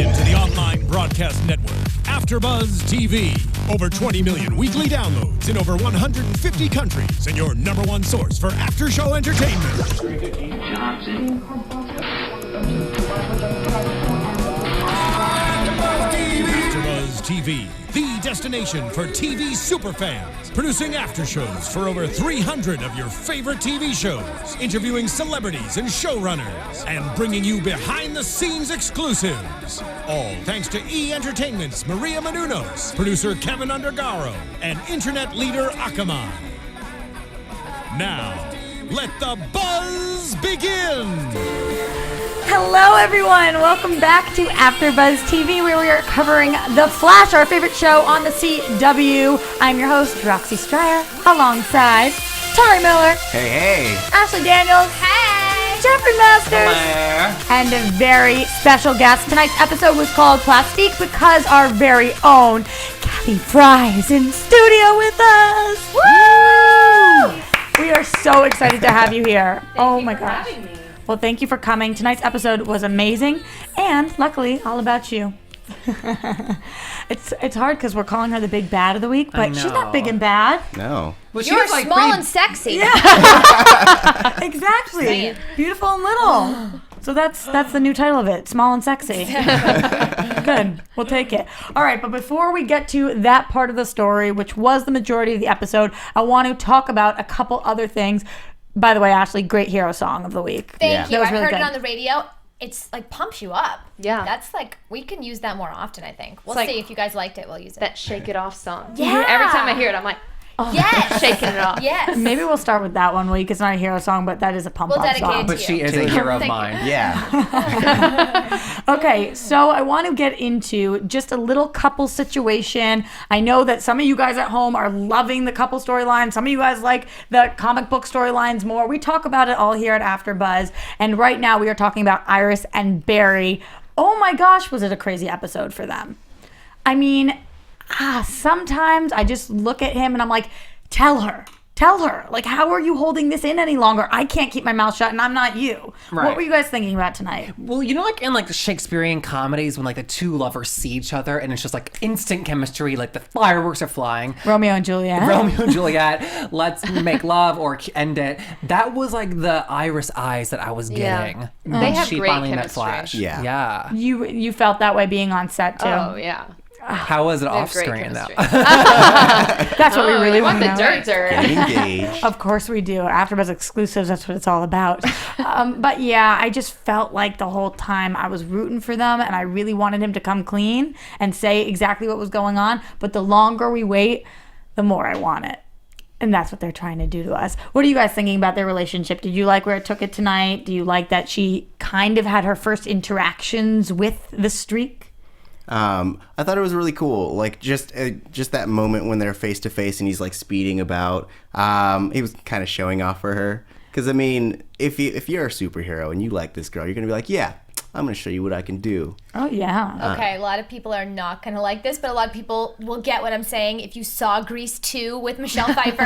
into the online broadcast network, AFTERBUZZ TV. Over 20 million weekly downloads in over 150 countries, and your number one source for after-show entertainment. AFTERBUZZ TV, the destination for TV superfans. Producing after shows for over 300 of your favorite TV shows. Interviewing celebrities and showrunners. And bringing you behind-the-scenes exclusives. All thanks to E! Entertainment's Maria Menounos, producer Kevin Undergaro, and internet leader Akamai. Now, let the buzz begin! Hello, everyone. Welcome back to AfterBuzz TV, where we are covering The Flash, our favorite show on the CW. I'm your host, Roxy Striar, alongside Tauri Miller. Hey, hey. Ashley Daniels. Hey. Jeffrey Masters. Hello. And a very special guest. Tonight's episode was called Plastique because our very own Kelly Frye is in studio with us. Woo! We are so excited to have you here. Oh my gosh. Having me. Well, thank you for coming. Tonight's episode was amazing, and luckily, all about you. It's hard because we're calling her the big bad of the week, but she's not big and bad. No. Well, you're small and sexy. Yeah. Exactly. Beautiful and little. So that's the new title of it, Small and Sexy. Good. We'll take it. All right, but before we get to that part of the story, which was the majority of the episode, I want to talk about a couple other things. By the way, Ashley, great hero song of the week. Thank you. I heard it on the radio. It's like pumps you up. Yeah. That's like, we can use that more often, I think. We'll It's see like if you guys liked it. We'll use it. That Shake It Off song. Yeah. Every time I hear it, I'm like, oh, yes. shaking it off. Yes. Maybe we'll start with that one week. It's not a hero song, but that is a pump We'll up dedicate song. it But to she you. is a hero of Thank mine. Yeah. Okay, so I want to get into just a little couple situation. I know that some of you guys at home are loving the couple storyline. Some of you guys like the comic book storylines more. We talk about it all here at AfterBuzz. And right now we are talking about Iris and Barry. Oh my gosh, was it a crazy episode for them? I mean, sometimes I just look at him and I'm like, tell her. Like, how are you holding this in any longer? I can't keep my mouth shut and I'm not you. Right. What were you guys thinking about tonight? Well, you know, like in like the Shakespearean comedies when like the two lovers see each other and it's just like instant chemistry, like the fireworks are flying. Romeo and Juliet. Romeo and Juliet, let's make love or end it. That was like the Iris eyes that I was getting. Yeah. when They have she great finally met chemistry. Flash. Yeah. Yeah. You felt that way being on set too. Oh, yeah. How was it They have off great screen though? chemistry. That's what we really you want want to the know. dirt. Getting engaged. Of course we do. AfterBuzz exclusives, that's what it's all about. But yeah, I just felt like the whole time I was rooting for them and I really wanted him to come clean and say exactly what was going on. But the longer we wait, the more I want it. And that's what they're trying to do to us. What are you guys thinking about their relationship? Did you like where it took it tonight? Do you like that she kind of had her first interactions with the streak? I thought it was really cool. Like just that moment when they're face to face and he's like speeding about. He was kind of showing off for her. Because I mean, if you're a superhero and you like this girl, you're gonna be like, yeah, I'm gonna show you what I can do. Oh yeah. Okay, a lot of people are not going to like this, but a lot of people will get what I'm saying. If you saw Grease 2 with Michelle Pfeiffer,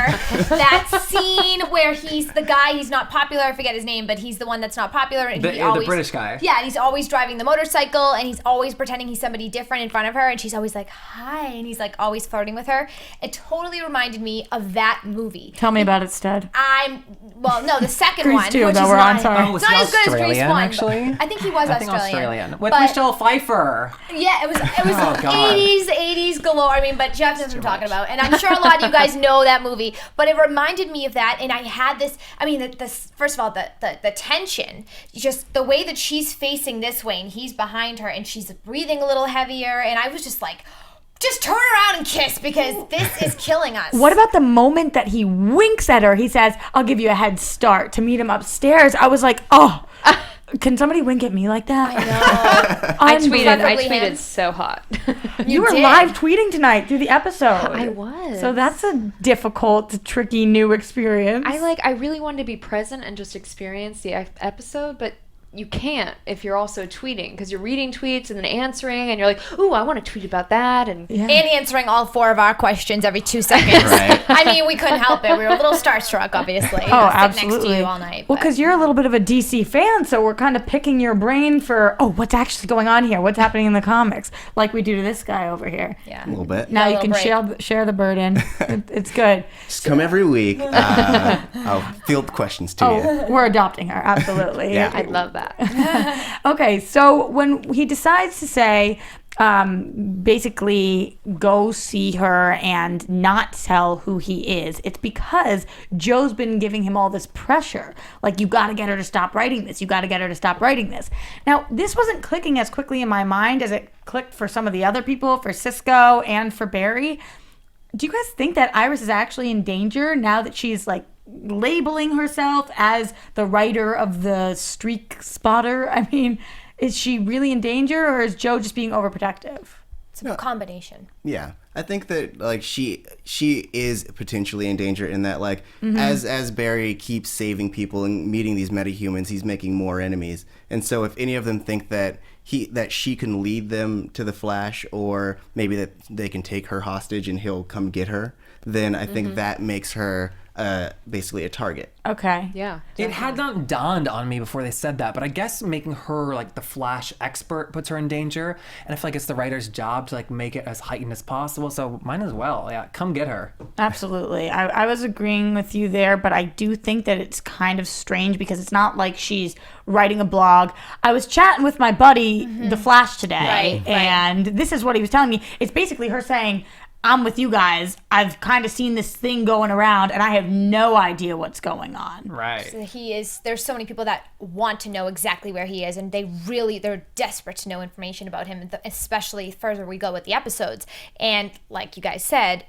that scene where he's the guy, he's not popular, I forget his name, but he's the one that's not popular. And The British guy. Yeah, and he's always driving the motorcycle, and he's always pretending he's somebody different in front of her, and she's always like, hi, and he's like always flirting with her. It totally reminded me of that movie. Tell me about it, Stud. The second Grease one. 2, which though, is we're on, not- sorry. Oh, was It's not he as good as Grease Australian, 1. actually? I think he was I think Australian. With But- Michelle Pfeiffer. Yeah, it was Oh, God. 80s galore. I mean, but Jeff knows what I'm talking about. And I'm sure a lot of you guys know that movie. But it reminded me of that. And I had this, I mean, first of all, the tension, just the way that she's facing this way and he's behind her and she's breathing a little heavier. And I was just like, just turn around and kiss because this is killing us. What about the moment that he winks at her? He says, I'll give you a head start to meet him upstairs. I was like, oh, can somebody wink at me like that? I know. I Preferably him. tweeted so hot. You were did. live tweeting tonight through the episode. I was. So that's a difficult, tricky new experience. I really wanted to be present and just experience the episode, but you can't if you're also tweeting, because you're reading tweets and then answering, and you're like, ooh, I want to tweet about that. And And answering all 4 of our questions every 2 seconds. Right. I mean, we couldn't help it. We were a little starstruck, obviously. Oh, Sit absolutely. next to you all night. Well, but- because you're a little bit of a DC fan, so we're kind of picking your brain for, what's actually going on here? What's happening in the comics? Like we do to this guy over here. yeah. A little bit. Now A you little can break. share the burden. It's good. Just come every week. I'll field questions to you. Oh, we're adopting her. Absolutely. Yeah. I'd love that. Okay, so when he decides to say, basically go see her and not tell who he is, it's because Joe's been giving him all this pressure. Like, you got to get her to stop writing this. You got to get her to stop writing this. Now, this wasn't clicking as quickly in my mind as it clicked for some of the other people, for Cisco and for Barry. Do you guys think that Iris is actually in danger now that she's like labeling herself as the writer of the streak spotter? I mean, is she really in danger, or is Joe just being overprotective? It's a combination. Yeah, I think that like she is potentially in danger in that like as Barry keeps saving people and meeting these metahumans, he's making more enemies. And so if any of them think that she can lead them to the Flash, or maybe that they can take her hostage and he'll come get her, then I think that makes her basically a target. Okay. Yeah. It had not dawned on me before they said that, but I guess making her like the Flash expert puts her in danger, and I feel like it's the writer's job to like make it as heightened as possible. So might as well, yeah, come get her. Absolutely. I was agreeing with you there, but I do think that it's kind of strange because it's not like she's writing a blog. I was chatting with my buddy, The Flash, today, Right. and this is what he was telling me. It's basically her saying, I'm with you guys. I've kind of seen this thing going around, and I have no idea what's going on. Right. There's so many people that want to know exactly where he is, and they're desperate to know information about him, especially further we go with the episodes. And like you guys said,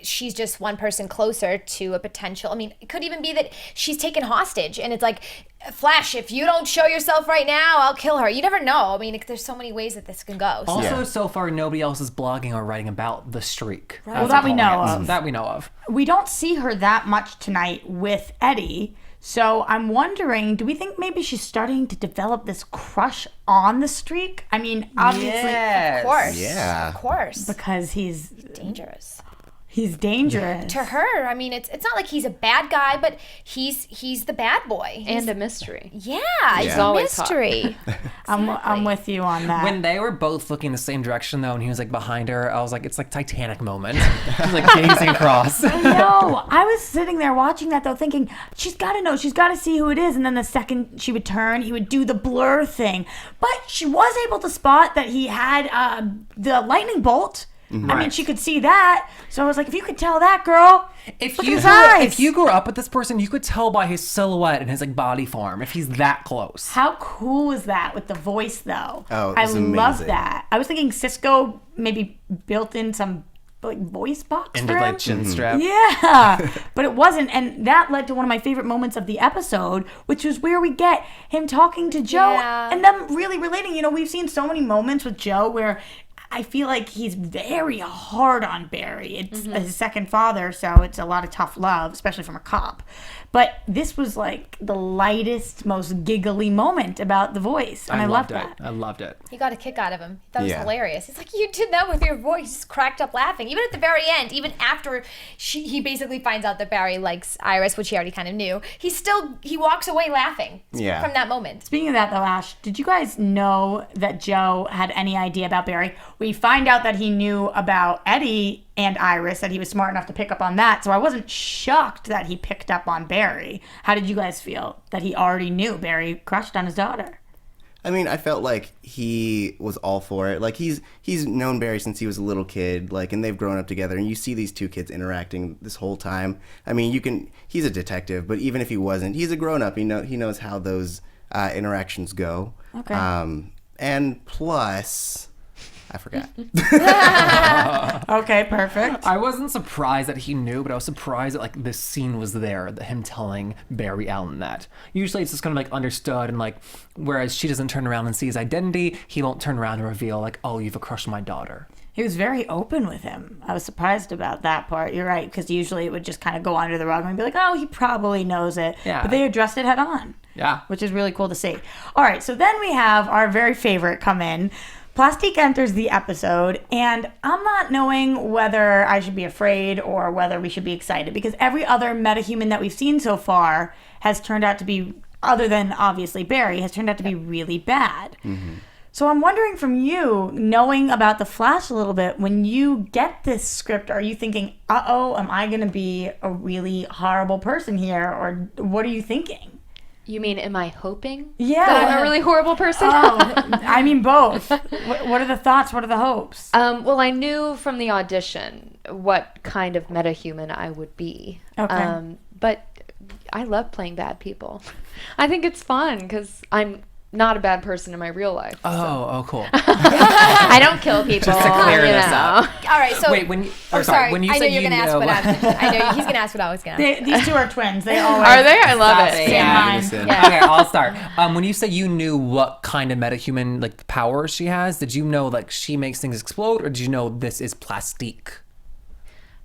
she's just one person closer to a potential. I mean, it could even be that she's taken hostage, and it's like, Flash, if you don't show yourself right now, I'll kill her. You never know. I mean, there's so many ways that this can go. So. Also, so far, nobody else is blogging or writing about the streak. Well, that we know of. That we know of. We don't see her that much tonight with Eddie. So I'm wondering, do we think maybe she's starting to develop this crush on the streak? I mean, obviously, Yes. Of course. Yeah. Of course. because he's Dangerous. dangerous. To her, I mean, it's not like he's a bad guy, but he's the bad boy. And a mystery. Yeah, he's Yeah. a always hot. mystery. I'm with you on that. When they were both looking the same direction, though, and he was like behind her, I was like, it's like Titanic moment. She's like gazing across. No, I was sitting there watching that though, thinking she's got to know, she's got to see who it is, and then the second she would turn, he would do the blur thing. But she was able to spot that he had the lightning bolt. I mean, Right. she could see that. So I was like, if you could tell that, girl, If look you at his eyes. if you grew up with this person, you could tell by his silhouette and his like body form if he's that close. How cool was that with the voice, though? Oh, it I was love amazing. that. I was thinking Cisco maybe built in some like voice box And for did him. like chin strap. Yeah, but it wasn't, and that led to one of my favorite moments of the episode, which was where we get him talking to Joe Yeah. and them really relating. You know, we've seen so many moments with Joe where I feel like he's very hard on Barry. It's his second father, so it's a lot of tough love, especially from a cop. But this was like the lightest, most giggly moment about the voice, and I loved it. that. I loved it. He got a kick out of him. That was Yeah. hilarious. He's like, you did that with your voice. Just cracked up laughing. Even at the very end, even after he basically finds out that Barry likes Iris, which he already kind of knew, he walks away laughing Yeah. from that moment. Speaking of that, though, Ash, did you guys know that Joe had any idea about Barry? We find out that he knew about Eddie and Iris, that he was smart enough to pick up on that. So I wasn't shocked that he picked up on Barry. How did you guys feel that he already knew Barry crushed on his daughter? I mean, I felt like he was all for it. Like he's known Barry since he was a little kid, like, and they've grown up together. And you see these two kids interacting this whole time. I mean, he's a detective, but even if he wasn't, he's a grown up. He knows how those interactions go. Okay. And plus, I forgot. Okay, perfect. I wasn't surprised that he knew, but I was surprised that like this scene was there, that him telling Barry Allen that. Usually it's just kind of like understood, and like whereas she doesn't turn around and see his identity, he won't turn around and reveal like, oh, you've a crush on my daughter. He was very open with him. I was surprised about that part. You're right, because usually it would just kind of go under the rug and be like, oh, he probably knows it. Yeah. But they addressed it head on. Yeah. Which is really cool to see. All right, so then we have our very favorite come in. Plastique enters the episode, and I'm not knowing whether I should be afraid or whether we should be excited, because every other metahuman that we've seen so far has turned out to be, other than obviously Barry, has turned out to be really bad. Mm-hmm. So I'm wondering from you, knowing about the Flash a little bit, when you get this script, are you thinking, uh-oh, am I going to be a really horrible person here? Or what are you thinking? You mean, am I hoping Yeah. that I'm a really horrible person? I mean, both. What are the thoughts? What are the hopes? Well, I knew from the audition what kind of metahuman I would be. Okay. But I love playing bad people. I think it's fun because I'm not a bad person in my real life. Oh, cool. I don't kill people. Just to clear this up. All right, so Wait, when you, sorry, when you I know said you're you gonna ask know, what I know he's gonna ask what I was gonna ask. These two are twins. They always Are they? I love it. same Yeah. mind. Innocent. Okay, I'll start. When you say you knew what kind of metahuman like powers she has, did you know like she makes things explode, or did you know this is Plastique?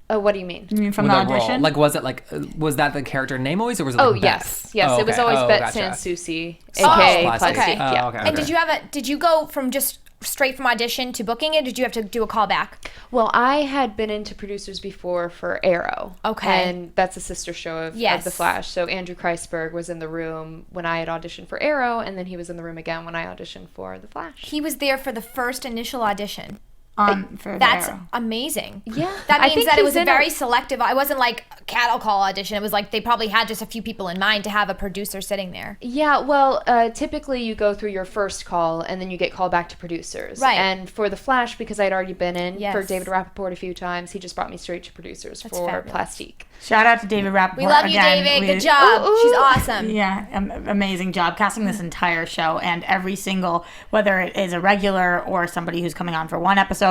What do you mean? You mean from With the a role? audition? Like, was it like was that the character name always, or was it? Like Oh, Bette? yes. Yes, Oh, it was okay. always Oh, Bette gotcha. Sans Souci, Oh, a.k.a. Plastique. Plastique. Okay. Yeah. Oh, okay. And did you go from just straight from audition to booking it, or did you have to do a callback? Well, I had been into producers before for Arrow. Okay. And that's a sister show of Yes. The Flash. So Andrew Kreisberg was in the room when I had auditioned for Arrow, and then he was in the room again when I auditioned for The Flash. He was there for the first initial audition. For That's Arrow. amazing. Yeah. That I means think that it he's was a in very selective. I wasn't like a cattle call audition. It was like they probably had just a few people in mind to have a producer sitting there. Yeah, well, typically you go through your first call and then you get called back to producers. Right. And for The Flash, because I'd already been in Yes. for David Rappaport a few times, he just brought me straight to producers for fabulous. Plastique. Shout out to David Rappaport. We love you, again. David. Good job. Ooh, ooh. She's awesome. Yeah, amazing job casting this entire show, and every single, whether it is a regular or somebody who's coming on for one episode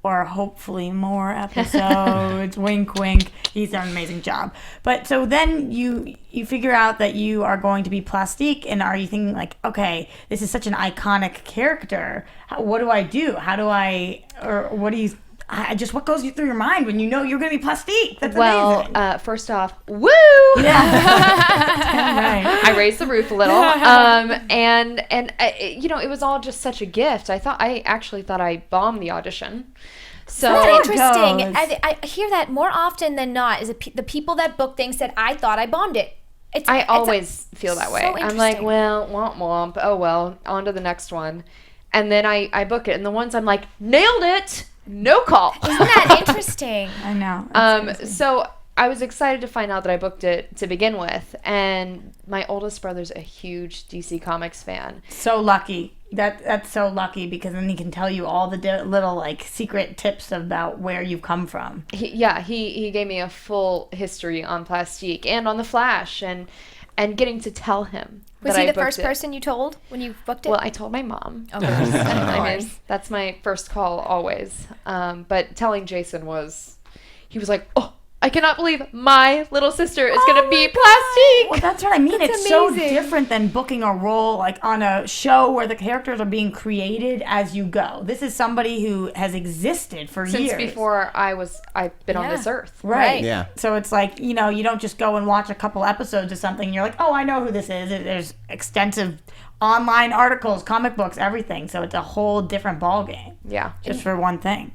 or hopefully more episodes. Wink, wink. He's done an amazing job. But so then you figure out that you are going to be Plastique, and are you thinking like, okay, this is such an iconic character. What do I do? How do I, or what do you? What goes through your mind when you know you're going to be Plastique? That's amazing. Well, first off, woo! Right. I raised the roof a little, and it was all just such a gift. I actually thought I bombed the audition. So That's it interesting. goes. I hear that more often than not. Is the people that book things said, I thought I bombed it. I always feel that way. so I'm like, interesting. well, womp womp. Oh well, on to the next one, and then I book it, and the ones I'm like, nailed it, no call. Isn't that interesting? I know. That's crazy. So I was excited to find out that I booked it to begin with, and my oldest brother's a huge DC Comics fan. So lucky. That's so lucky, because then he can tell you all the little like secret tips about where you've come from. He gave me a full history on Plastique and on the Flash, and getting to tell him. Was that he I the first booked it. person you told when you booked it? Well, I told my mom. Of course. I mean, that's my first call always. But telling Jason he was like, oh, I cannot believe my little sister is going to be Plastique. Well, that's what I mean. That's It's so amazing. different than booking a role like on a show where the characters are being created as you go. This is somebody who has existed for Since years. before I've been on Yeah. this earth. Right. Yeah. So it's like, you don't just go and watch a couple episodes of something and you're like, oh, I know who this is. There's extensive online articles, comic books, everything. So it's a whole different ballgame Yeah. just for one thing.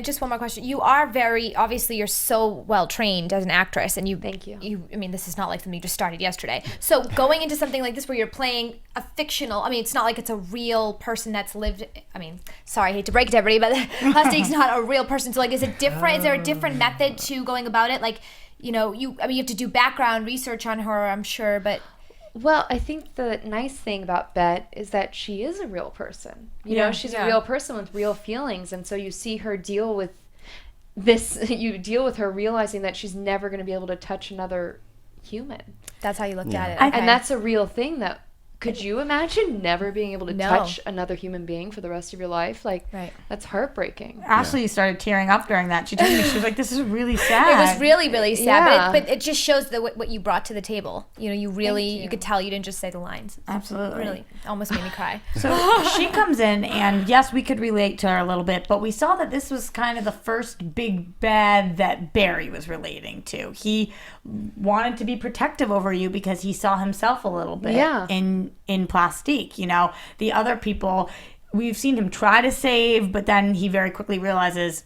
Just one more question. You are obviously you're so well trained as an actress, and Thank you. I mean, this is not like something you just started yesterday. So going into something like this where you're playing a fictional, I mean, it's not like it's a real person that's lived. I mean, sorry, I hate to break it to everybody, but Plastique's not a real person. So like, is it different? Is there a different method to going about it? Like, you have to do background research on her, I'm sure, but. Well, I think the nice thing about Bette is that she is a real person. She's Yeah. a real person with real feelings, and so you see her deal with this. You deal with her realizing that she's never going to be able to touch another human, That's how you looked at it. I- Okay. and that's a real thing that Could you imagine never being able to No. touch another human being for the rest of your life? Like, Right. that's heartbreaking. Ashley started tearing up during that. She told me, she was like, this is really sad. It was really, really sad, Yeah. but it just shows what you brought to the table. You know, you could tell you didn't just say the lines. Absolutely. Really, almost made me cry. So she comes in, and yes, we could relate to her a little bit, but we saw that this was kind of the first big bad that Barry was relating to. He wanted to be protective over you because he saw himself a little bit in Plastique. You know, the other people, we've seen him try to save, but then he very quickly realizes,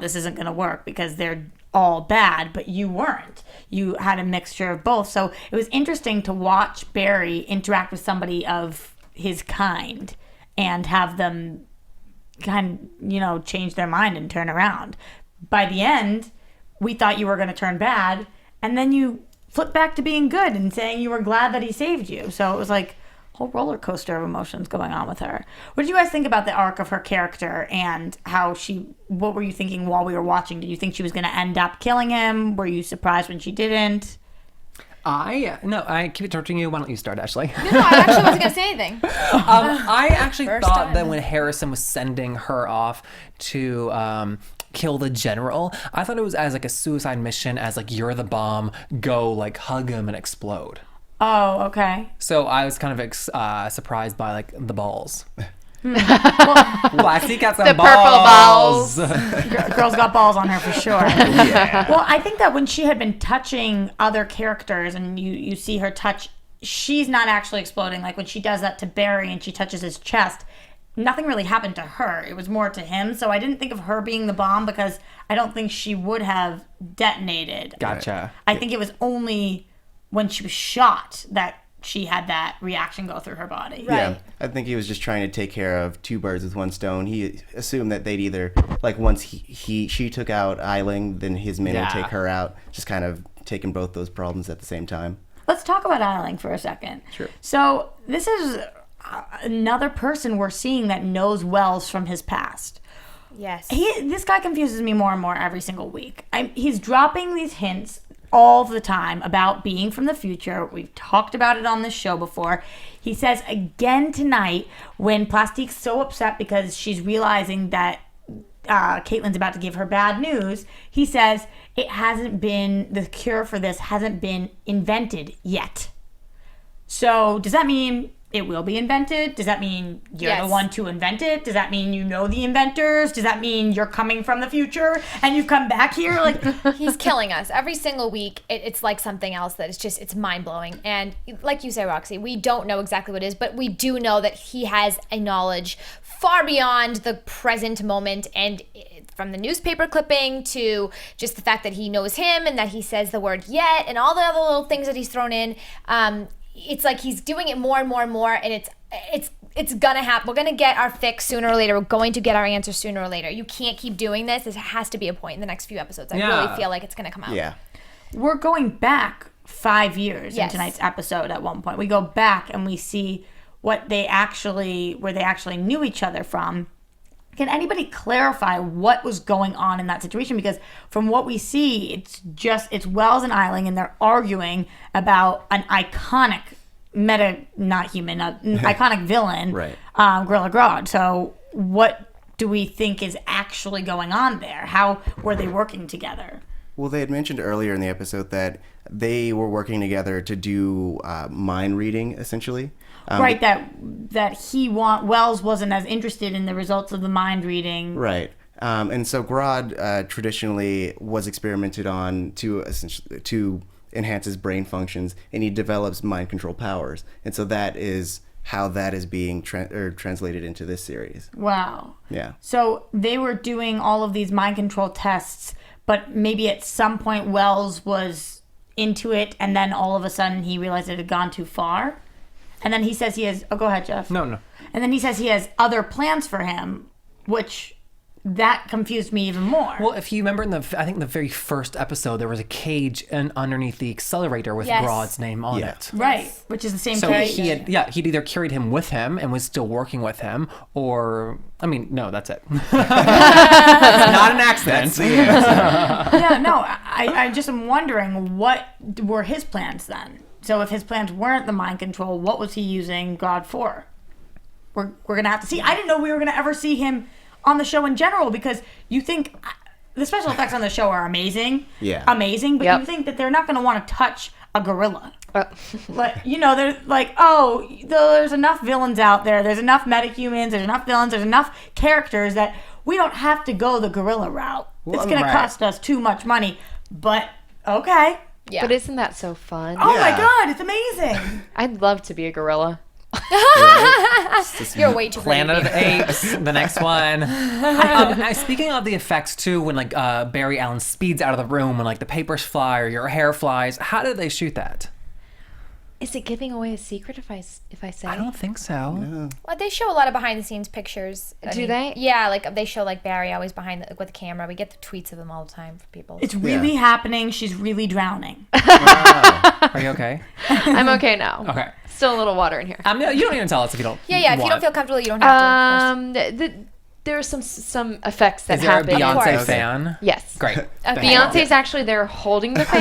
this isn't going to work because they're all bad, but you weren't. You had a mixture of both. So it was interesting to watch Barry interact with somebody of his kind and have them change their mind and turn around. By the end, we thought you were going to turn bad, and then you flipped back to being good and saying you were glad that he saved you. So it was like a whole roller coaster of emotions going on with her. What did you guys think about the arc of her character and what were you thinking while we were watching? Did you think she was going to end up killing him? Were you surprised when she didn't? I keep interrupting you. Why don't you start, Ashley? No, I actually wasn't gonna say anything. I actually First thought time. that when Harrison was sending her off to kill the general, I thought it was as like a suicide mission, as like, you're the bomb, go like hug him and explode. Oh, okay. So I was kind of surprised by like the balls. Plastique got some The balls. purple balls. Girl's got balls on her for sure. Well, I think that when she had been touching other characters and you see her touch, she's not actually exploding. Like when she does that to Barry and she touches his chest, nothing really happened to her. It was more to him. So I didn't think of her being the bomb because I don't think she would have detonated. Gotcha. I think it was only when she was shot that she had that reaction go through her body. Right. Yeah, I think he was just trying to take care of two birds with one stone. He assumed that they'd either, like, once she took out Eiling, then his men would take her out, just kind of taking both those problems at the same time. Let's talk about Eiling for a second. Sure. So this is another person we're seeing that knows Wells from his past. Yes. This guy confuses me more and more every single week. He's dropping these hints all the time about being from the future. We've talked about it on this show before. He says again tonight when Plastique's so upset because she's realizing that Caitlin's about to give her bad news, he says the cure for this hasn't been invented yet. So does that mean it will be invented? Does that mean you're the one to invent it? Does that mean you know the inventors? Does that mean you're coming from the future and you've come back here? Like He's killing us every single week. It's like something else that it's mind blowing. And like you say, Roxy, we don't know exactly what it is, but we do know that he has a knowledge far beyond the present moment. And from the newspaper clipping to just the fact that he knows him and that he says the word yet and all the other little things that he's thrown in. It's like he's doing it more and more and more, and it's gonna happen. We're gonna get our fix sooner or later. We're going to get our answer sooner or later. You can't keep doing this. There has to be a point in the next few episodes. I really feel like it's gonna come out. Yeah. we're going back 5 years Yes. in tonight's episode at one point. We go back and we see where they actually knew each other from. Can anybody clarify what was going on in that situation? Because from what we see, it's Wells and Eiling, and they're arguing about an iconic iconic villain, Right. Gorilla Grodd. So what do we think is actually going on there? How were they working together? Well, they had mentioned earlier in the episode that they were working together to do mind reading, essentially. Right, that Wells wasn't as interested in the results of the mind reading. Right. And so Grodd traditionally was experimented on to enhance his brain functions, and he develops mind control powers. And so that is how that is being translated into this series. Wow. Yeah. So they were doing all of these mind control tests, but maybe at some point Wells was into it, and then all of a sudden he realized it had gone too far. And then he says he has... Oh, go ahead, Jeff. No. And then he says he has other plans for him, which... That confused me even more. Well, if you remember I think the very first episode, there was a cage underneath the accelerator with Yes. Grodd's name on it. Right, which is the same So cage. he'd either carried him with him and was still working with him, or no, that's it. It's not an accident. Yeah, no, I just am wondering what were his plans then? So if his plans weren't the mind control, what was he using God for? We're going to have to see. I didn't know we were going to ever see him on the show in general, because you think the special effects on the show are amazing. Yeah. Amazing. But Yep. you think that they're not going to want to touch a gorilla. Like, they're like, there's enough villains out there. There's enough metahumans. There's enough villains. There's enough characters that we don't have to go the gorilla route. It's going to cost us too much money. But, okay. Yeah. But isn't that so fun? Oh my Yeah. God, it's amazing. I'd love to be a gorilla. You're way too Planet of greedy. the Apes, the next one. Now, speaking of the effects too, when like Barry Allen speeds out of the room, when like the papers fly or your hair flies, how did they shoot that? Is it giving away a secret if I say? I don't think so. Well, they show a lot of behind the scenes pictures. Do they? Yeah, like they show like Barry always behind with the camera. We get the tweets of them all the time from people. It's really happening. She's really drowning. Are you okay? I'm okay now. Okay. Still a little water in here. No, you don't even tell us if you don't. yeah. If you want. don't feel comfortable, you don't have to. There are some effects that Is there a happen. Beyonce course. fan? Yes. Great. Beyonce's actually there holding the fan.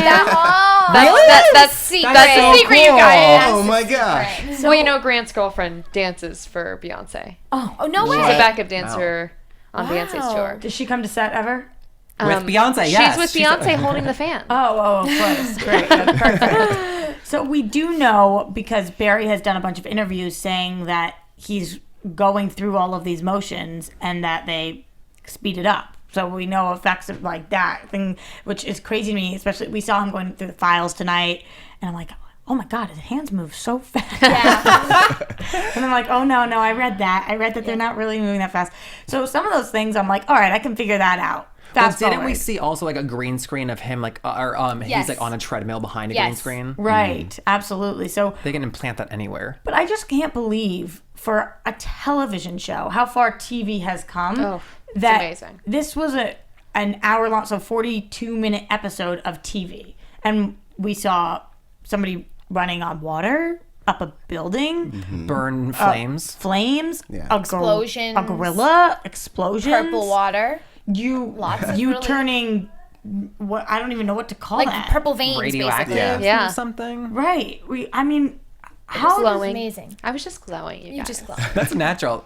That's secret. That's a secret, you guys. Oh my gosh. Well, Grant's girlfriend dances for Beyonce. Oh no She's way. a backup dancer on Beyonce's tour. Does she come to set ever? With Beyonce, yes. She's with Beyonce holding the fan. Oh, of course. Great. That's perfect. So we do know, because Barry has done a bunch of interviews saying that he's going through all of these motions and that they speed it up. So we know effects of like that thing, which is crazy to me, especially we saw him going through the files tonight, and I'm like, oh my God, his hands move so fast. Yeah. And I'm like, oh no, I read that they're not really moving that fast. So some of those things I'm like, all right, I can figure that out. But didn't we see also like a green screen of him like Yes. he's like on a treadmill behind a green screen? Right, absolutely. So They can implant that anywhere. but I just can't believe for a television show how far TV has come. Oh, it's that amazing. This was an hour long, so 42-minute episode of TV, and we saw somebody running on water up a building, Burn flames. flames, Yeah. Explosions. a gorilla, explosions, Purple water. Lots of really- turning. What I don't even know what to call Like that. purple veins, Radioactive basically. Yeah. or something. Right. I mean, how glowing. Amazing. I was just glowing, you You guys. just glow. That's natural.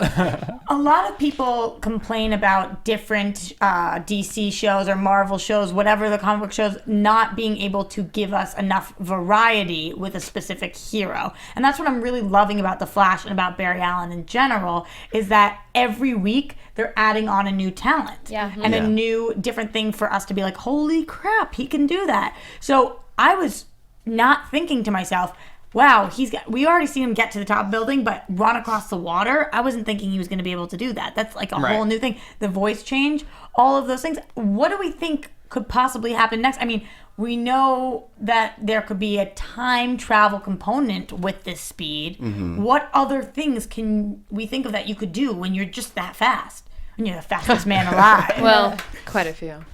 a lot of people complain about different DC shows or Marvel shows, whatever the comic book shows, not being able to give us enough variety with a specific hero. And that's what I'm really loving about The Flash and about Barry Allen in general, is that every week they're adding on a new talent. Yeah. And Yeah. a new different thing for us to be like, holy crap, he can do that. So I was not thinking to myself, wow, we already seen him get to the top building, but run across the water. I wasn't thinking he was going to be able to do that. That's like a Right. whole new thing. The voice change, all of those things. What do we think could possibly happen next? I mean, we know that there could be a time travel component with this speed. What other things can we think of that you could do when you're just that fast? When you're the fastest man alive. Well, quite a few.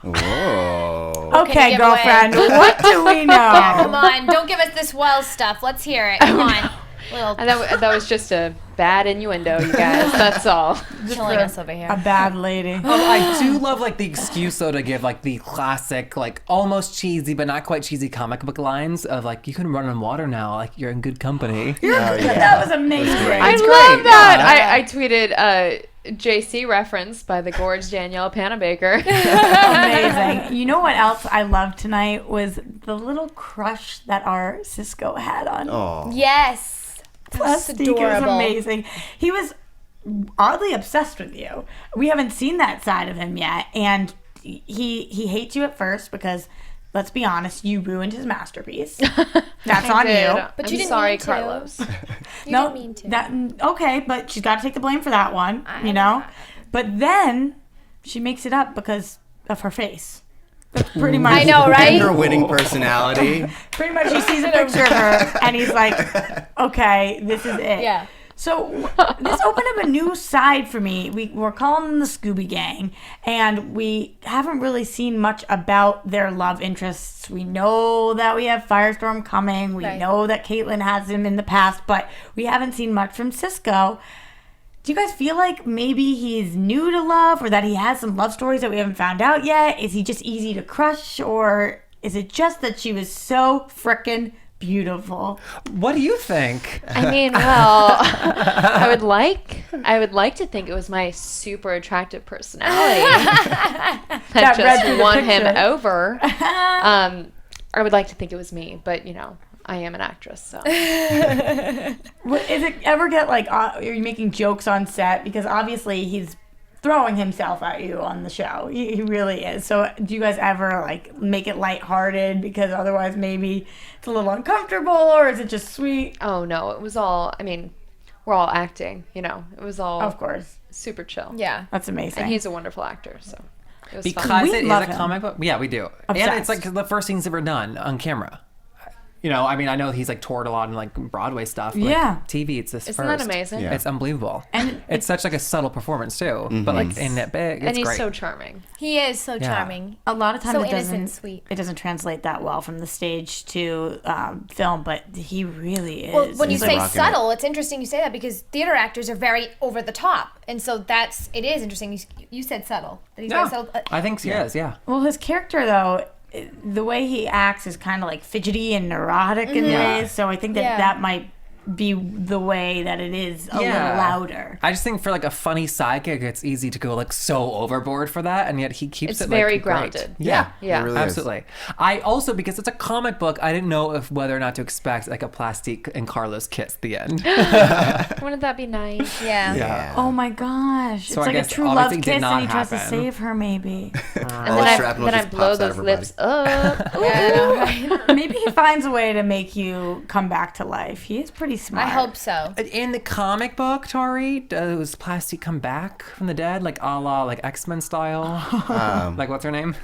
Whoa. Okay, give away? girlfriend, what do we know? Yeah, come on. Don't give us this well stuff. Let's hear it. Come on. Little And that was just a bad innuendo, you guys. That's all. killing us over here. A bad lady. I do love like the excuse though to give like the classic like almost cheesy but not quite cheesy comic book lines of like you can run on water now, like you're in good company. That was amazing. I love that. I tweeted JC reference by the gorge Danielle Panabaker. Amazing. You know what else I loved tonight was the little crush that our Cisco had on Oh. Yes. Plastique. It was adorable. amazing. He was oddly obsessed with you. We haven't seen that side of him yet, and he hates you at first because, let's be honest, you ruined his masterpiece. That's on you. But I'm you didn't sorry, mean to. Carlos. You No, didn't mean to. that okay, but she's got to take the blame for that one, you know. But then she makes it up because of her face. That's pretty much. I know, right? And her winning personality. Pretty much, he sees a picture of her and he's like, "Okay, this is it." Yeah. So this opened up a new side for me. We're calling them the Scooby Gang, and we haven't really seen much about their love interests. We know that we have Firestorm coming. We Right. know that Caitlin has him in the past, but we haven't seen much from Cisco. Do you guys feel like maybe he's new to love, or that he has some love stories that we haven't found out yet? Is he just easy to crush, or is it just that she was so frickin' beautiful. What do you think? I mean, well, I would like to think it was my super attractive personality that read just through the won him picture. over. I would like to think it was me, but I am an actress, so. Is it ever get like, are you making jokes on set? Because obviously he's throwing himself at you on the show. He really is. So do you guys ever like make it lighthearted because otherwise maybe it's a little uncomfortable, or is it just sweet? Oh no, it was all. I mean, we're all acting. It was all. Of course. Super chill. Yeah. That's amazing. And he's a wonderful actor, so it was Because fun. We it is love a him. comic book. Yeah, we do. Obsessed. And it's like the first thing's ever done on camera. I mean, I know he's like toured a lot in like Broadway stuff. But, Yeah. Like, TV, it's this Isn't first. that amazing? Yeah. It's unbelievable. And it's such like a subtle performance too. But like in it big, it's And he's great. so charming. He is so charming. a lot of times So it innocent doesn't and sweet. it doesn't translate that well from the stage to film, but he really is. Well, when you He's say rocking subtle, it's interesting you say that because theater actors are very over the top, and so it is interesting. You said subtle. That he's very Yeah, subtle. I think he is. Yeah. Well, his character, though, the way he acts is kind of like fidgety and neurotic in ways. So I think that might be the way that it is a little louder. I just think for like a funny sidekick, it's easy to go like so overboard for that, and yet he keeps It's it very like, great. grounded. Yeah, Yeah. It really is. absolutely. I also, because it's a comic book, I didn't know whether or not to expect like a Plastique and Carlos kiss at the end. Wouldn't that be nice? Yeah. Yeah. Oh my gosh. So it's I like a guess true love obviously kiss did not and he tries to happen. save her, maybe. And All the shrapnel then I just blow pops out those of her lips up. Yeah, I know, right? Maybe he finds a way to make you come back to life. He is pretty smart. I hope so. In the comic book, Tauri, does Plastique come back from the dead, like a la like X-Men style? Like what's her name?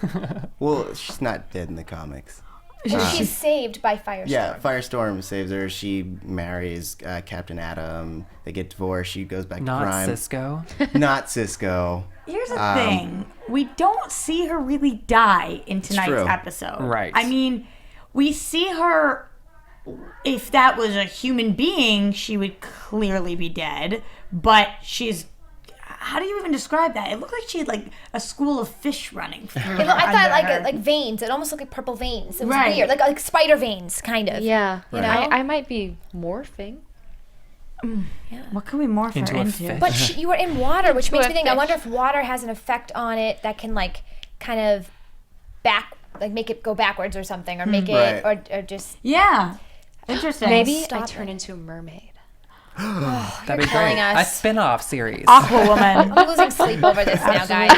Well, she's not dead in the comics. Well, she's saved by Firestorm. Yeah, Firestorm saves her. She marries Captain Atom. They get divorced. She goes back Not to crime. Cisco. Not Cisco. Here's the thing. We don't see her really die in tonight's true. episode. Right. I mean, we see her. If that was a human being, she would clearly be dead. But she's. How do you even describe that? It looked like she had like a school of fish running through her. I thought under her. like veins. It almost looked like purple veins. It was Right. weird, like spider veins, kind of. Yeah. You know? I might be morphing. What can we morph Into her a into? fish. But you were in water, which makes a me think. I fish. wonder if water has an effect on it that can like kind of make it go backwards or something, or make it Right. or just. Yeah. Interesting. Maybe I Stop turn it. into a mermaid. That'd be killing great. us. A spin-off series. Aquawoman. I'm losing sleep over this now, guys.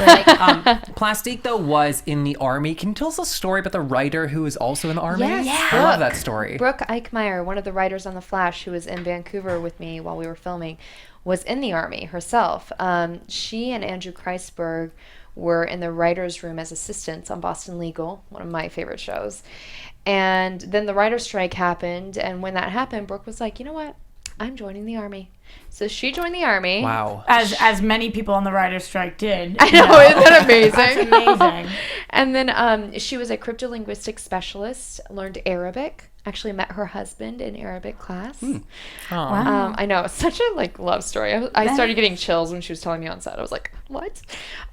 Like, Plastique though was in the army. Can you tell us a story about the writer who is also in the army? Yes. I love Brooke. that story. Brooke Eichmeyer, one of the writers on The Flash, who was in Vancouver with me while we were filming, was in the Army herself. She and Andrew Kreisberg were in the writer's room as assistants on Boston Legal, one of my favorite shows. And then the writer's strike happened, and when that happened, Brooke was like, you know what? I'm joining the Army. So she joined the Army. Wow. As many people on the writer's strike did. I know, isn't that amazing? That's amazing. And then she was a cryptolinguistic specialist, learned Arabic, actually met her husband in Arabic class. Wow. I know, it's such a love story. I started getting chills when she was telling me on set. I was like, what?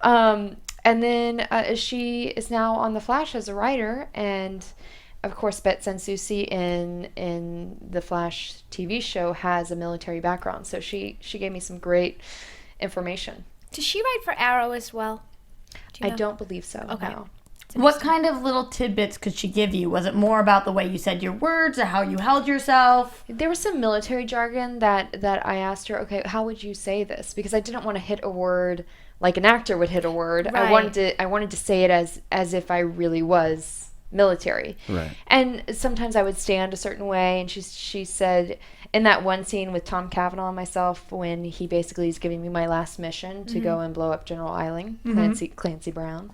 And then she is now on The Flash as a writer, and of course, Bette Sans Souci in the Flash TV show has a military background, so she gave me some great information. does she write for Arrow as well? Do you I know? don't believe so. Okay. No. What kind of little tidbits could she give you? Was it more about the way you said your words or how you held yourself? There was some military jargon that I asked her, okay, how would you say this? Because I didn't want to hit a word like an actor would hit a word. Right. I wanted to say it as if I really was military. Right. And sometimes I would stand a certain way, and she said in that one scene with Tom Cavanaugh and myself, when he basically is giving me my last mission to go and blow up General Eiling, Clancy Brown,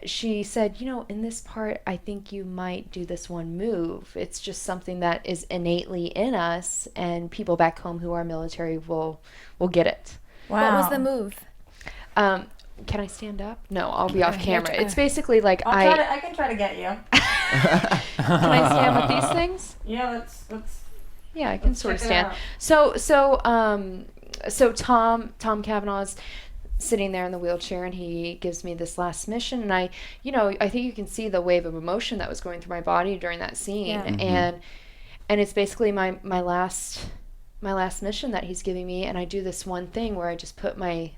she said, in this part, I think you might do this one move. It's just something that is innately in us, and people back home who are military will get it. Wow. What was the move? Can I stand up? No, I'll be off camera. It's basically like I can try to get you. can I stand with these things? Yeah, let's Yeah, I can sort of check it stand. out. So Tom Cavanaugh's sitting there in the wheelchair, and he gives me this last mission, and I think you can see the wave of emotion that was going through my body during that scene. Yeah. And it's basically my last mission that he's giving me, and I do this one thing where I just put my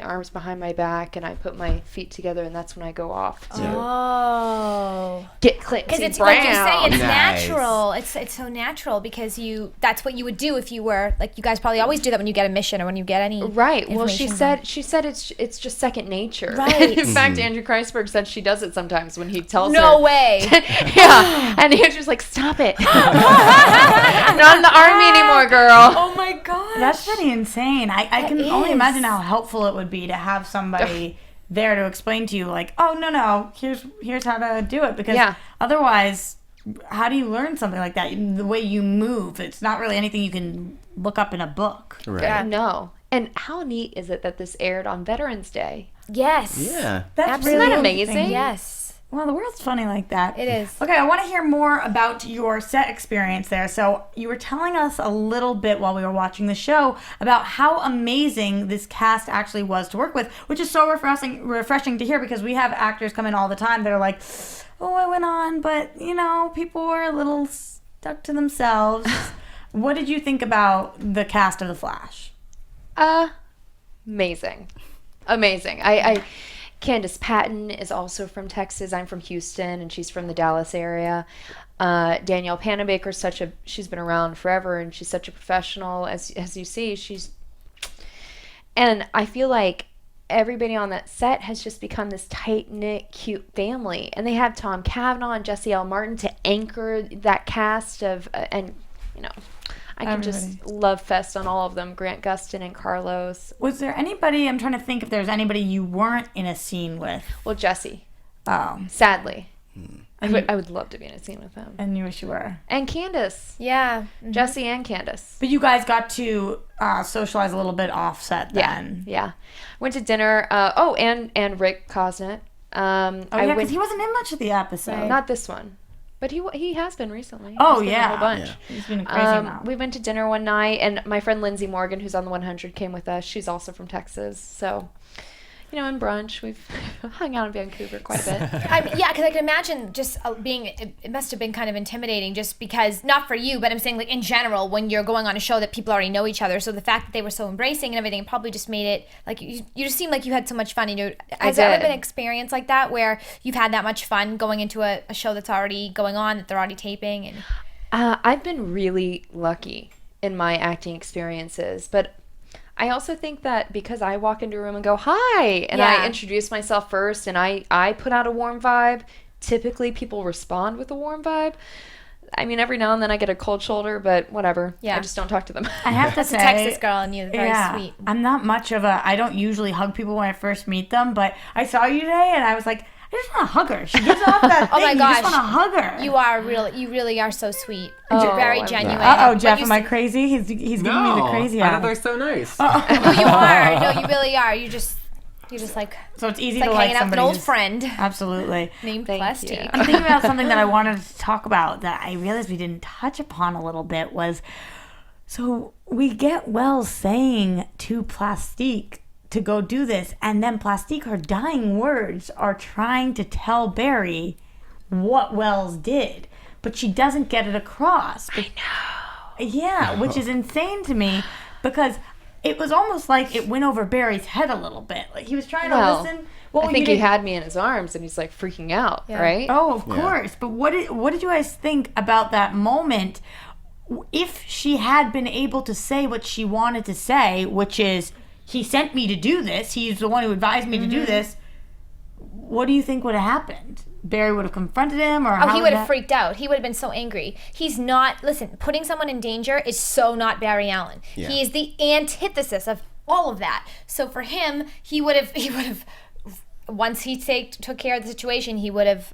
arms behind my back and I put my feet together, and that's when I go off to get Clancy Because it's Brown. like you say, it's Nice. natural. It's so natural because that's what you would do if you were like, you guys probably always do that when you get a mission or when you get any Right. Well, she information said it's just second nature. Right. In fact, Andrew Kreisberg said she does it sometimes when he tells her. No way. Yeah. And Andrew's like, stop it. I'm not in the army anymore, girl. Oh my god. That's pretty insane. I can only is. imagine how helpful it would be to have somebody there to explain to you, like, oh, no, here's how to do it. Because otherwise, how do you learn something like that? The way you move, it's not really anything you can look up in a book. Right. Yeah. No. And how neat is it that this aired on Veterans Day? Yes. Yeah. That's Isn't really that amazing? interesting. Yes. Well, the world's funny like that. It is. Okay, I want to hear more about your set experience there. So you were telling us a little bit while we were watching the show about how amazing this cast actually was to work with, which is so refreshing to hear, because we have actors come in all the time that are like, oh, I went on, but, people were a little stuck to themselves. What did you think about the cast of The Flash? Amazing. Candace Patton is also from Texas. I'm from Houston, and she's from the Dallas area. Danielle Panabaker's she's been around forever, and she's such a professional. As you see, and I feel like everybody on that set has just become this tight-knit, cute family. And they have Tom Cavanaugh and Jesse L. Martin to anchor that cast of, I can just love fest on all of them. Grant Gustin and Carlos. Was there anybody, I'm trying to think if there's anybody you weren't in a scene with? Well, Jesse. Oh. Sadly. I would love to be in a scene with him. And you wish you were. And Candace. Yeah. Jesse and Candace. But you guys got to socialize a little bit offset then. Yeah. Went to dinner. And Rick Cosnett. Because he wasn't in much of the episode. Not this one. But he has been recently. Oh, He's been yeah. a whole bunch. Yeah. He's been a crazy amount. We went to dinner one night, and my friend Lindsay Morgan, who's on the 100, came with us. She's also from Texas. So, in brunch, we've hung out in Vancouver quite a bit. Because I can imagine just it must have been kind of intimidating, just because, not for you, but I'm saying, like, in general, when you're going on a show that people already know each other. So the fact that they were so embracing and everything probably just made it, like, you just seemed like you had so much fun. Has there ever been an experience like that where you've had that much fun going into a show that's already going on, that they're already taping? And I've been really lucky in my acting experiences, but I also think that because I walk into a room and go, hi, and I introduce myself first, and I put out a warm vibe, typically people respond with a warm vibe. I mean, every now and then I get a cold shoulder, but whatever. Yeah. I just don't talk to them. I have to that's say, a Texas girl in you, very sweet. I'm not much of I don't usually hug people when I first meet them, but I saw you today and I was like, I just want to hug her. She gives off that thing. Oh my gosh. You just want to hug her. You really are so sweet. You're very genuine. Jeff, am I crazy? He's giving me the crazy I eye. thought they're so nice. No, you are. No, you really are. You're just like, so it's easy it's to like hanging out with somebody an old who's- friend Absolutely. named Thank Plastique. you. I'm thinking about something that I wanted to talk about that I realized we didn't touch upon a little bit was, so we get Wells saying to Plastique to go do this, and then Plastique, her dying words are trying to tell Barry what Wells did, but she doesn't get it across. I know. Yeah, which is insane to me, because it was almost like it went over Barry's head a little bit. Like he was trying to listen. Well, I think he had me in his arms, and he's like freaking out, right? Oh, of course. But what did you guys think about that moment? If she had been able to say what she wanted to say, which is, he sent me to do this, he's the one who advised me to do this, what do you think would have happened? Barry would have confronted him, or he would have freaked out. He would have been so angry. He's not, listen, putting someone in danger is so not Barry Allen. Yeah. He is the antithesis of all of that. So for him, he would have once he took care of the situation, he would have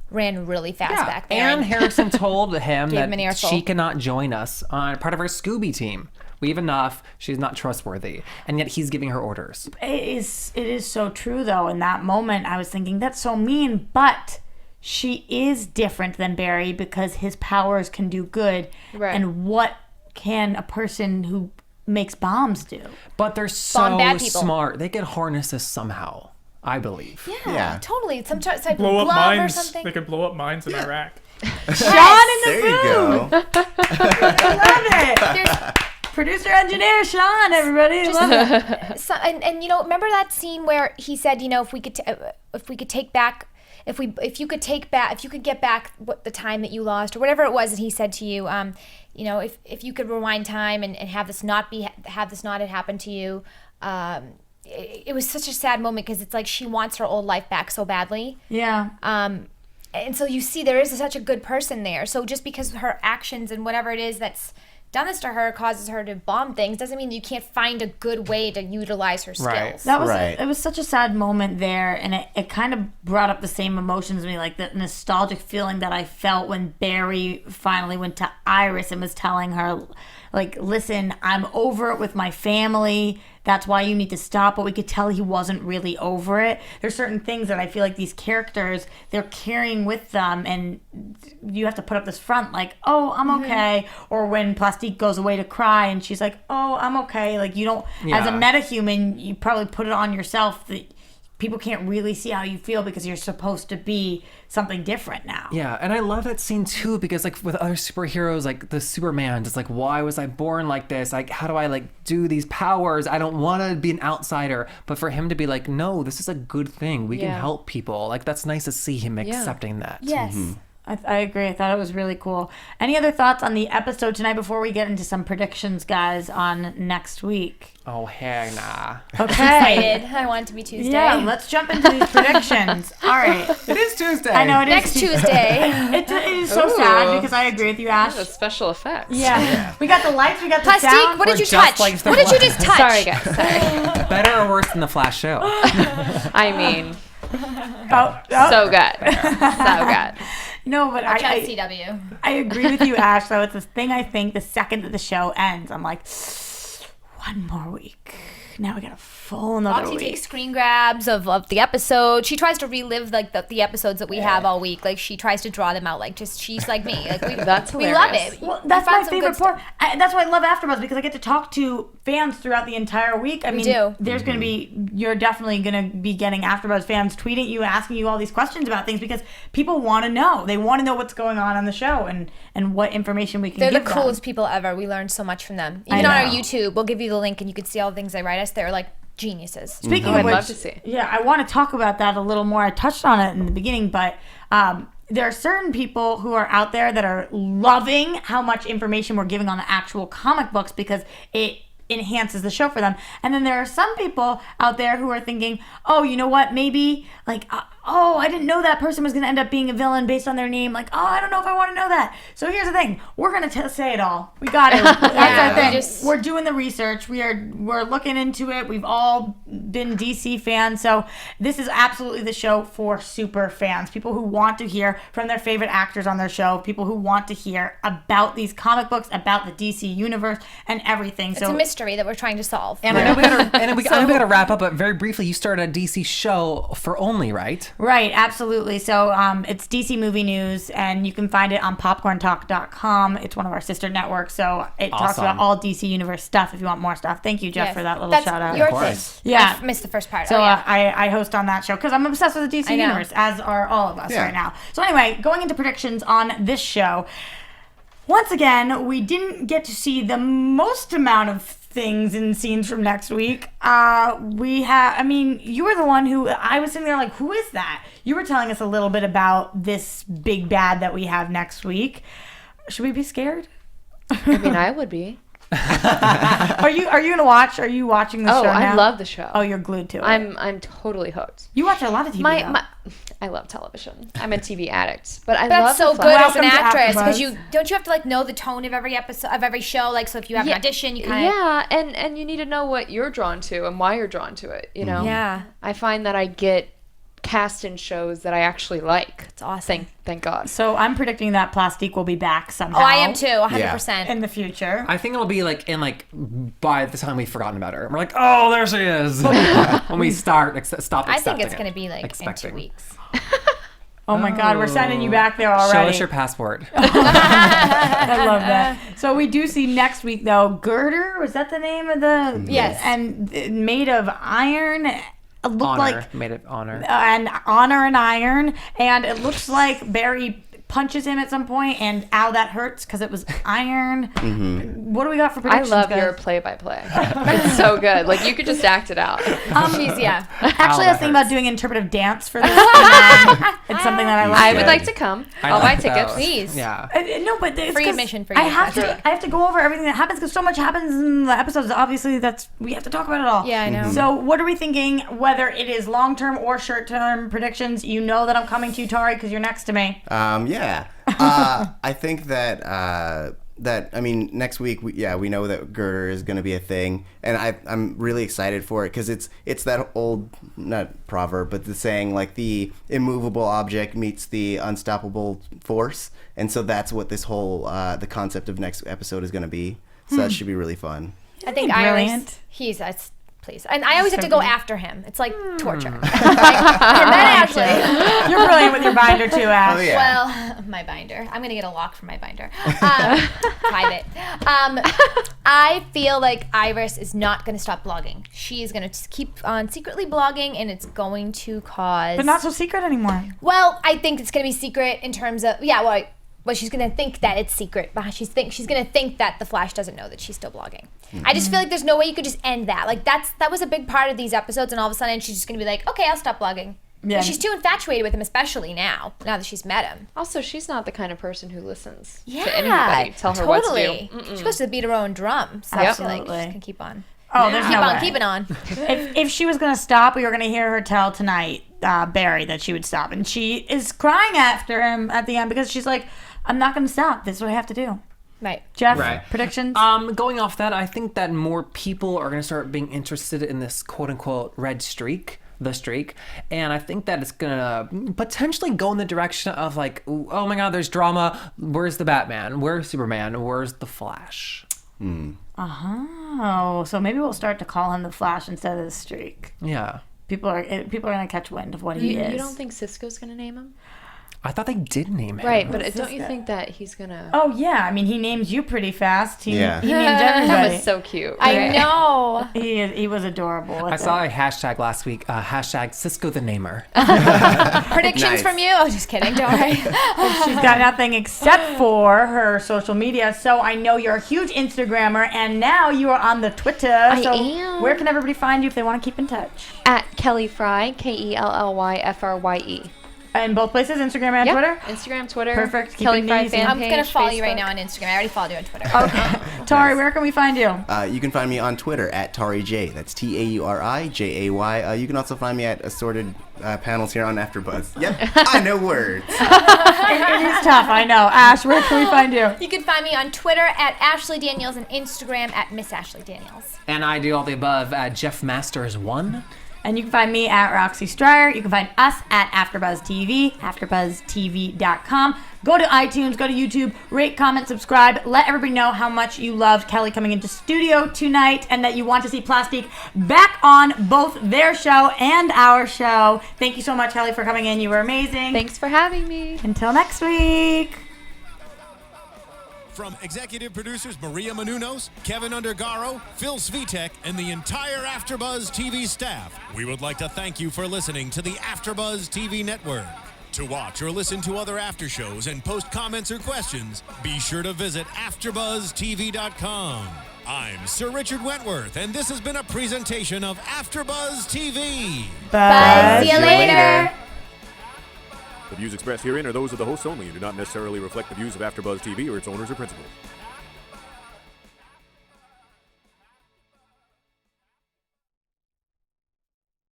ran really fast back there. And Harrison told him Gave him an that earful. she cannot join us on part of our Scooby team. We have enough. She's not trustworthy. And yet he's giving her orders. It is so true, though. In that moment, I was thinking, that's so mean, but she is different than Barry because his powers can do good. Right. And what can a person who makes bombs do. But they're Bomb bad so people. smart. They can harness this somehow, I believe. Yeah, totally. Some type of Blow up glove or mines. something. They could blow up mines in Iraq. Sean in the There you booth. go. I love it. Producer engineer Sean, everybody. Love it. So, and you know, remember that scene where he said, you know, if you could get back what the time that you lost or whatever it was that he said to you, you know, if you could rewind time and have this not have happened to you, it was such a sad moment because it's like she wants her old life back so badly. Yeah. And so you see there is such a good person there. So just because her actions and whatever it is that's done this to her causes her to bomb things doesn't mean you can't find a good way to utilize her skills. Right. That was Right. it was such a sad moment there, and it kind of brought up the same emotions in me, like the nostalgic feeling that I felt when Barry finally went to Iris and was telling her, like, listen, I'm over it with my family. That's why you need to stop. But we could tell he wasn't really over it. There's certain things that I feel like these characters, they're carrying with them, and you have to put up this front like, oh, I'm okay. Or when Plastique goes away to cry and she's like, oh, I'm okay. Like, you don't, as a Yeah. metahuman, you probably put it on yourself that people can't really see how you feel because you're supposed to be something different now. Yeah, and I love that scene too because like with other superheroes, like the Superman, it's like, why was I born like this? Like, how do I like do these powers? I don't want to be an outsider. But for him to be like, no, this is a good thing. We can Yeah. help people. Like, that's nice to see him accepting that. Yes. I agree. I thought it was really cool. Any other thoughts on the episode tonight before we get into some predictions, guys, on next week? Oh, heck nah. Okay. Excited. I want it to be Tuesday. Yeah, let's jump into these predictions. All right. It is Tuesday. I know it is Next Tuesday. It is so sad because I agree with you, Ash. The special effects. Yeah. We got the lights, we got the Plastique, sound. what did We're you just touch? like the What did you Flash. just touch? Sorry, guys. Sorry. Better or worse than the Flash show? I mean, Oh, so good. So good. no, but Watch on I CW. I agree with you, Ash, though. It's the thing I think the second that the show ends, I'm like, one more week. Now we got a full another Roxy week. takes screen grabs of the episode. She tries to relive like the episodes that we have all week. Like she tries to draw them out. Like just she's like me. Like That's we love hilarious. it. Well, We that's found my some favorite good part. stuff. That's why I love AfterBuzz, because I get to talk to fans throughout the entire week. I mean, do. there's going to be, you're definitely going to be getting AfterBuzz fans tweeting you, asking you all these questions about things because people want to know. They want to know what's going on the show and what information we can They're give the them. coolest people ever. We learned so much from them. I Even on our know. YouTube, we'll give you the link and you can see all the things they write us. They're like geniuses. Speaking Oh, of I'd which, love to see. yeah, I want to talk about that a little more. I touched on it in the beginning, but there are certain people who are out there that are loving how much information we're giving on the actual comic books because it enhances the show for them. And then there are some people out there who are thinking, oh, you know what, maybe like, oh, I didn't know that person was going to end up being a villain based on their name. Like, oh, I don't know if I want to know that. So here's the thing. We're going to say it all. We got it. That's our thing. We're doing the research. We're looking into it. We've all been DC fans. So this is absolutely the show for super fans. People who want to hear from their favorite actors on their show. People who want to hear about these comic books, about the DC universe and everything. It's a mystery that we're trying to solve. And I know we gotta wrap up, but very briefly, you started a DC show for Only, right? Right, absolutely. So it's DC Movie News, and you can find it on popcorntalk.com. It's one of our sister networks, so it talks Awesome. about all DC Universe stuff if you want more stuff. Thank you, Jeff, Yes. for that little That's shout out. your Of course. thing. Yeah. I missed the first part. So Oh, yeah. I host on that show because I'm obsessed with the DC I know. Universe, as are all of us Yeah. right now. So anyway, going into predictions on this show, once again, we didn't get to see the most amount of things and scenes from next week. You were the one who, I was sitting there like, who is that? You were telling us a little bit about this big bad that we have next week. Should we be scared? I mean, I would be. Are you gonna watch? Are you watching the Oh, show I now? love the show. Oh, you're glued to it. I'm totally hooked. You watch a lot of TV. though. I love television. I'm a TV addict, but I That's love so the good Flash. as an Welcome to actress because AfterBuzz. you don't you have to like know the tone of every episode of every show. Like so, if you have an audition, you kind of Yeah, and you need to know what you're drawn to and why you're drawn to it. You know. Yeah. I find that I get cast in shows that I actually like. It's awesome. Thank God. So I'm predicting that Plastique will be back somehow. Oh, I am too, 100%. In the future. I think it'll be by the time we've forgotten about her. We're like, oh, there she is. When we stop I think accepting it's going to be like expecting. in 2 weeks. Oh my God, we're sending you back there Show already. us your passport. I love that. So we do see next week though, Girder, was that the name of the? Yes. And made of iron. It looked Honor. like Made of honor. and honor and iron, and it looks like Barry punches him at some point, and ow, that hurts because it was iron. What do we got for I predictions? love guys? your play-by-play. It's so good. Like, you could just act it out. She's, yeah. Actually, I was thinking about doing interpretive dance for this. It's something that I like. I would like to come. I'll buy tickets. Please. Yeah. No, but it's Free 'cause admission for you. I have to go over everything that happens because so much happens in the episodes. Obviously, we have to talk about it all. Yeah, I know. So, what are we thinking? Whether it is long-term or short-term predictions, you know that I'm coming to you, Tauri, because you're next to me. Yeah. I think that I mean, next week, we know that Girder is going to be a thing, and I'm really excited for it because it's that old, not proverb, but the saying, like, the immovable object meets the unstoppable force, and so that's what this whole the concept of next episode is going to be. So that should be really fun. I think Brilliant. Iris, please. And I always have to go after him. It's like torture. And then actually, You're brilliant with your binder too, Ash. Oh, yeah. well, my binder. I'm gonna get a lock for my binder. Private. I feel like Iris is not gonna stop blogging. She is gonna just keep on secretly blogging, and it's going to cause. But not so secret anymore. Well, I think it's gonna be secret in terms of well, she's gonna think that it's secret, but she's gonna think that the Flash doesn't know that she's still blogging. I just feel like there's no way you could just end that. Like that was a big part of these episodes, and all of a sudden she's just gonna be like, okay, I'll stop blogging. Yeah. But she's too infatuated with him, especially now that she's met him. Also, she's not the kind of person who listens Yeah, to anybody. Tell her what to do. She goes to beat her own drum, so I feel like Absolutely. she can keep on. Oh, there's Keep no on way. keeping on. If she was gonna stop, we were gonna hear her tell tonight, Barry, that she would stop, and she is crying after him at the end because she's like, "I'm not gonna stop. This is what I have to do." Right. Jeff, Right. predictions? Going off that, I think that more people are going to start being interested in this quote-unquote red streak, the streak, and I think that it's going to potentially go in the direction of like, oh my God, there's drama. Where's the Batman? Where's Superman? Where's the Flash? Oh, so maybe we'll start to call him the Flash instead of the Streak. Yeah. People are gonna catch wind of what he is. You don't think Cisco's going to name him? I thought they did name him. Right, but don't you think that he's going to... Oh yeah, I mean he names you pretty fast. He Yeah. named everybody. That was so cute. I know. He was adorable. I saw a hashtag last week, hashtag Cisco the Namer. Predictions Nice. from you? Oh, just kidding. Don't worry. She's got nothing except for her social media. So I know you're a huge Instagrammer, and now you are on the Twitter. So am. where can everybody find you if they want to keep in touch? At Kelly Frye, KELLYFRYE. In both places, Instagram and Twitter. Instagram, Twitter. Perfect. Kelly Keeping Frye these fan I'm page, gonna follow you right Facebook. now on Instagram. I already followed you on Twitter. Okay. Tauri, where can we find you? You can find me on Twitter at TauriJ. That's TaurijAY. You can also find me at assorted panels here on AfterBuzz. Yep, I know words. It is tough, I know. Ash, where can we find you? You can find me on Twitter at Ashley Daniels and Instagram at Miss Ashley Daniels. And I do all the above at Jeff Masters1. And you can find me at Roxy Striar. You can find us at AfterBuzz TV, AfterBuzzTV.com. Go to iTunes, go to YouTube, rate, comment, subscribe. Let everybody know how much you loved Kelly coming into studio tonight and that you want to see Plastique back on both their show and our show. Thank you so much, Kelly, for coming in. You were amazing. Thanks for having me. Until next week. From executive producers Maria Menounos, Kevin Undergaro, Phil Svitek, and the entire AfterBuzz TV staff, we would like to thank you for listening to the AfterBuzz TV network. To watch or listen to other after shows and post comments or questions, be sure to visit AfterBuzzTV.com. I'm Sir Richard Wentworth, and this has been a presentation of AfterBuzz TV. Bye. See you later. The views expressed herein are those of the hosts only and do not necessarily reflect the views of AfterBuzz TV or its owners or principals.